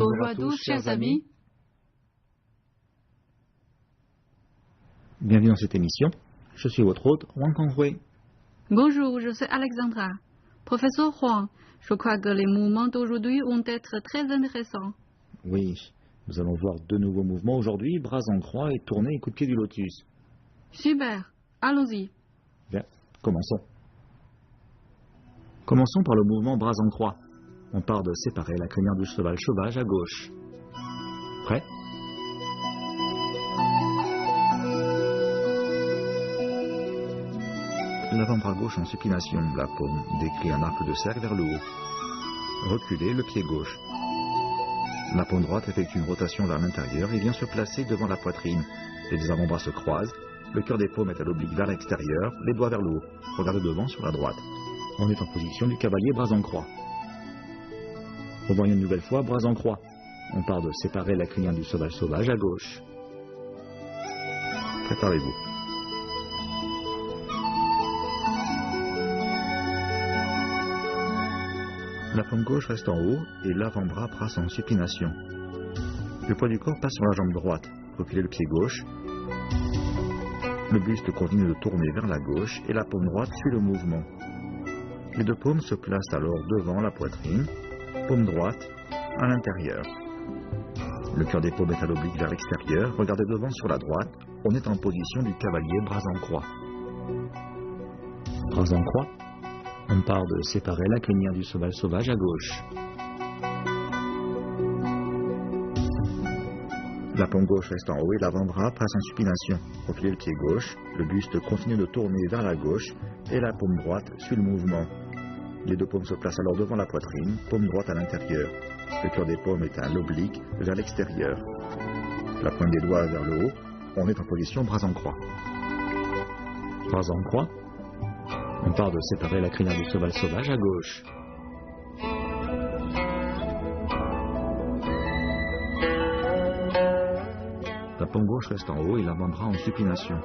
Bonjour à tous, chers amis. Bienvenue dans cette émission. Je suis votre hôte, Wang Konghui. Bonjour, je suis Alexandra. Professeur Huang, je crois que les mouvements d'aujourd'hui vont être très intéressants. Oui, nous allons voir deux nouveaux mouvements aujourd'hui, bras en croix et tournée et coup de pied du lotus. Super, allons-y. Bien, commençons. Commençons par le mouvement bras en croix. On part de séparer la crinière du cheval sauvage à gauche. Prêt ? L'avant-bras gauche en supination, la paume décrit un arc de cercle vers le haut. Reculez le pied gauche. La paume droite effectue une rotation vers l'intérieur et vient se placer devant la poitrine. Les avant-bras se croisent, le cœur des paumes est à l'oblique vers l'extérieur, les doigts vers le haut. Regardez devant sur la droite. On est en position du cavalier bras en croix. Revoyons une nouvelle fois, bras en croix. On part de séparer la crinière du cheval sauvage à gauche. Préparez-vous. La paume gauche reste en haut et l'avant-bras passe en supination. Le poids du corps passe sur la jambe droite. Reculez le pied gauche. Le buste continue de tourner vers la gauche et la paume droite suit le mouvement. Les deux paumes se placent alors devant la poitrine, paume droite à l'intérieur. Le cœur des paumes est à l'oblique vers l'extérieur. Regardez devant sur la droite. On est en position du cavalier bras en croix. Bras en croix. On part de séparer la crinière du cheval sauvage à gauche. La paume gauche reste en haut et l'avant-bras passe en supination. Reculez le pied gauche, le buste continue de tourner vers la gauche et la paume droite suit le mouvement. Les deux paumes se placent alors devant la poitrine, paume droite à l'intérieur. Le cœur des paumes est à l'oblique vers l'extérieur. La pointe des doigts vers le haut, on est en position bras en croix. Bras en croix. On part de séparer la crinière du cheval sauvage à gauche. La paume gauche reste en haut et l'avant-bras en supination.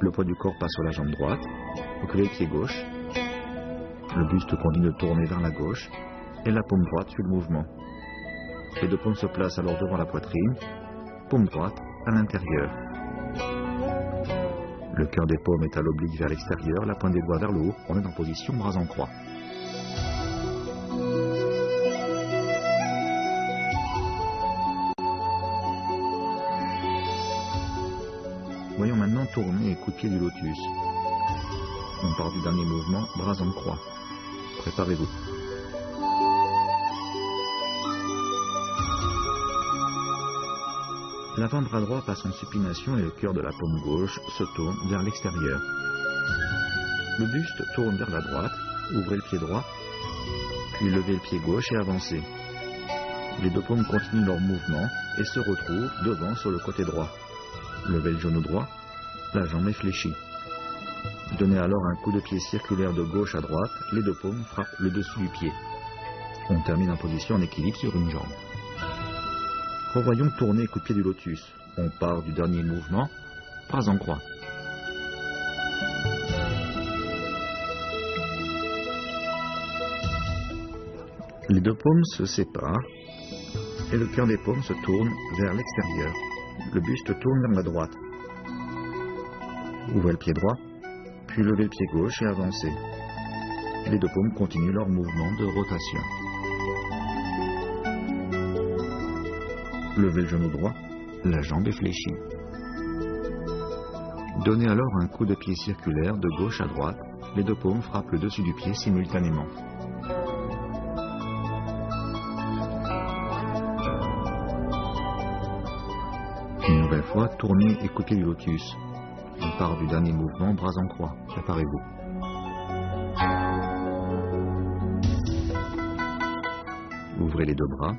Le poids du corps passe sur la jambe droite. Reculez le pied gauche. Le buste continue de tourner vers la gauche et la paume droite suit le mouvement. Les deux paumes se placent alors devant la poitrine, paume droite à l'intérieur. Le cœur des paumes est à l'oblique vers l'extérieur, la pointe des doigts vers le haut. On est en position bras en croix. Voyons maintenant tourner et coup de pied du lotus. On part du dernier mouvement, bras en croix. Préparez-vous. L'avant-bras droit passe en supination et le cœur de la paume gauche se tourne vers l'extérieur. Le buste tourne vers la droite, ouvrez le pied droit, puis levez le pied gauche et avancez. Les deux paumes continuent leur mouvement et se retrouvent devant sur le côté droit. Levez le genou droit, la jambe est fléchie. Donnez alors un coup de pied circulaire de gauche à droite, les deux paumes frappent le dessus du pied. On termine en position en équilibre sur une jambe. Revoyons tourner coup de pied du lotus. On part du dernier mouvement, bras en croix. Les deux paumes se séparent et le cœur des paumes se tourne vers l'extérieur. Le buste tourne vers la droite. Ouvrez le pied droit, puis levez le pied gauche et avancez. Les deux paumes continuent leur mouvement de rotation. Levez le genou droit, la jambe est fléchie. Donnez alors un coup de pied circulaire de gauche à droite. Les deux paumes frappent le dessus du pied simultanément. Une nouvelle fois, tournez et coup de pied du lotus. On part du dernier mouvement, bras en croix. Préparez-vous. Ouvrez les deux bras.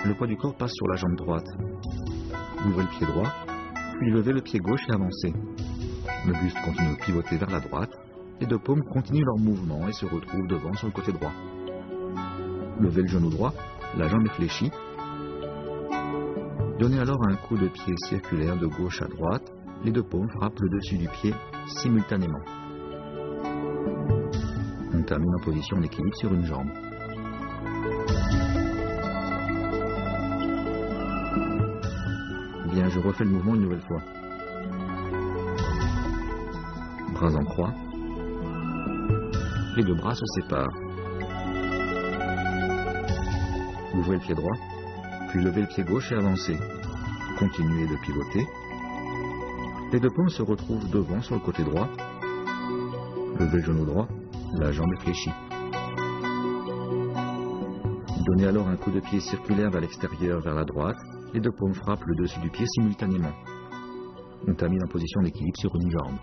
Le poids du corps passe sur la jambe droite. Ouvrez le pied droit, puis levez le pied gauche et avancez. Le buste continue de pivoter vers la droite. Les deux paumes continuent leur mouvement et se retrouvent devant sur le côté droit. Levez le genou droit, la jambe est fléchie. Donnez alors un coup de pied circulaire de gauche à droite. Les deux paumes frappent le dessus du pied simultanément. On termine en position d'équilibre sur une jambe. Bien, je refais le mouvement une nouvelle fois. Bras en croix. Les deux bras se séparent. Ouvrez le pied droit, puis levez le pied gauche et avancez. Continuez de pivoter. Les deux paumes se retrouvent devant sur le côté droit. Levez le genou droit, la jambe est fléchie. Donnez alors un coup de pied circulaire vers l'extérieur, vers la droite. Les deux paumes frappent le dessus du pied simultanément. On termine en position d'équilibre sur une jambe.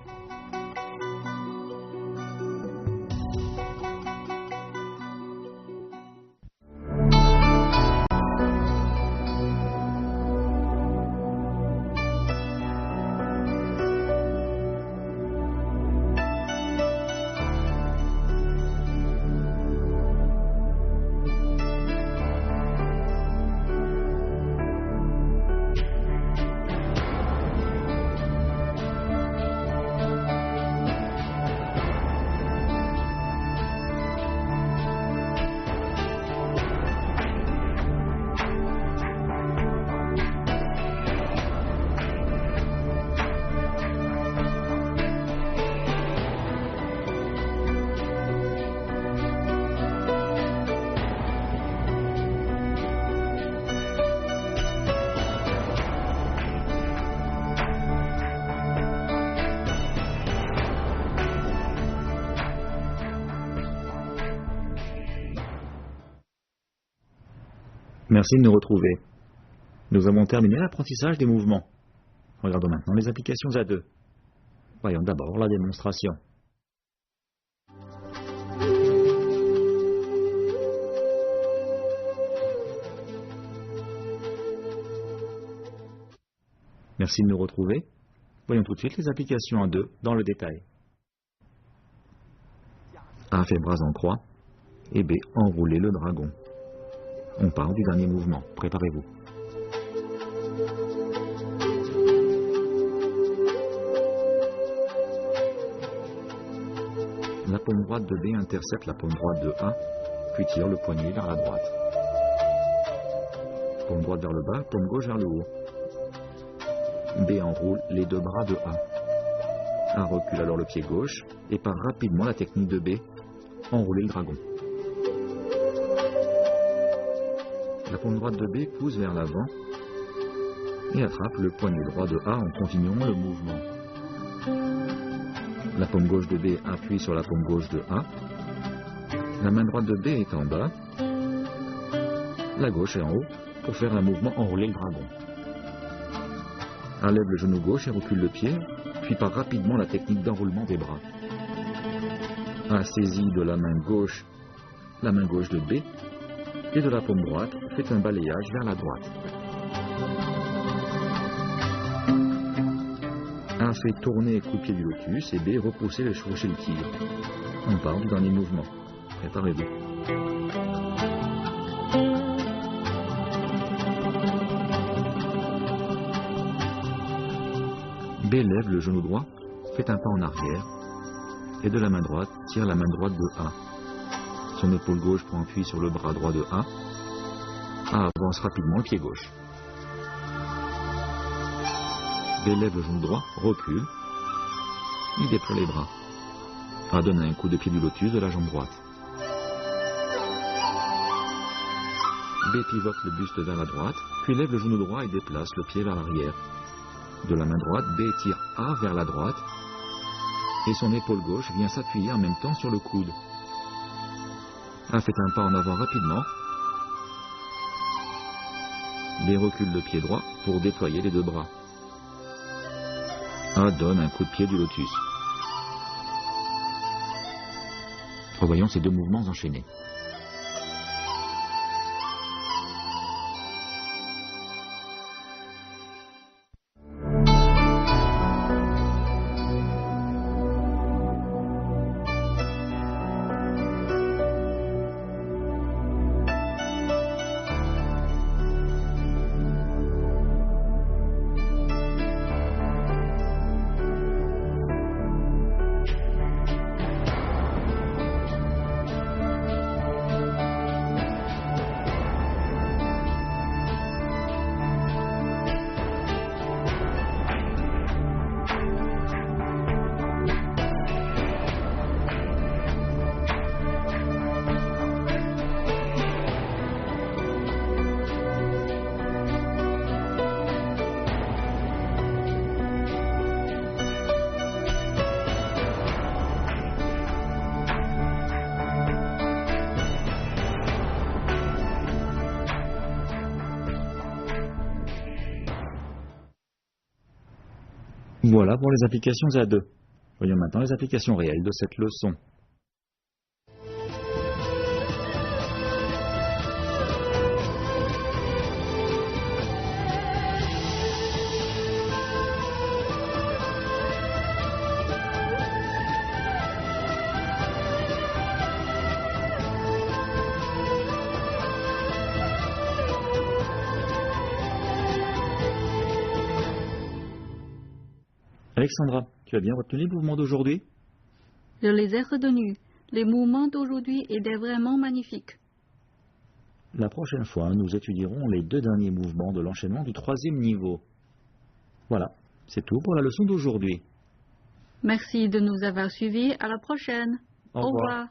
Merci de nous retrouver. Nous avons terminé l'apprentissage des mouvements. Regardons maintenant les applications à deux. Voyons d'abord la démonstration. Merci de nous retrouver. Voyons tout de suite les applications à deux dans le détail. A fait bras en croix et B enrouler le dragon. On part du dernier mouvement. Préparez-vous. La paume droite de B intercepte la paume droite de A, puis tire le poignet vers la droite. Paume droite vers le bas, paume gauche vers le haut. B enroule les deux bras de A. A recule alors le pied gauche et part rapidement la technique de B, enrouler le dragon. La paume droite de B pousse vers l'avant et attrape le poignet droit de A en continuant le mouvement. La paume gauche de B appuie sur la paume gauche de A. La main droite de B est en bas. La gauche est en haut pour faire un mouvement enrouler le dragon. A lève le genou gauche et recule le pied, puis part rapidement la technique d'enroulement des bras. A saisit de la main gauche de B et de la paume droite fait un balayage vers la droite. A fait tourner coup de pied du lotus et B repousser le chevaucher le tigre. On part du dernier mouvement. Préparez-vous. B lève le genou droit, fait un pas en arrière et de la main droite tire la main droite de A. Son épaule gauche prend appui sur le bras droit de A. A avance rapidement le pied gauche. B lève le genou droit, recule. Il déploie les bras. A donne un coup de pied du lotus de la jambe droite. B pivote le buste vers la droite, puis lève le genou droit et déplace le pied vers l'arrière. De la main droite, B tire A vers la droite et son épaule gauche vient s'appuyer en même temps sur le coude. A fait un pas en avant rapidement. B recule le pied droit pour déployer les deux bras. A donne un coup de pied du lotus. Revoyons ces deux mouvements enchaînés. Voilà pour les applications à deux. Voyons maintenant les applications réelles de cette leçon. Alexandra, tu as bien retenu les mouvements d'aujourd'hui? Je les ai retenus. Les mouvements d'aujourd'hui étaient vraiment magnifiques. La prochaine fois, nous étudierons les deux derniers mouvements de l'enchaînement du 3e niveau. Voilà, c'est tout pour la leçon d'aujourd'hui. Merci de nous avoir suivis. À la prochaine. Au revoir.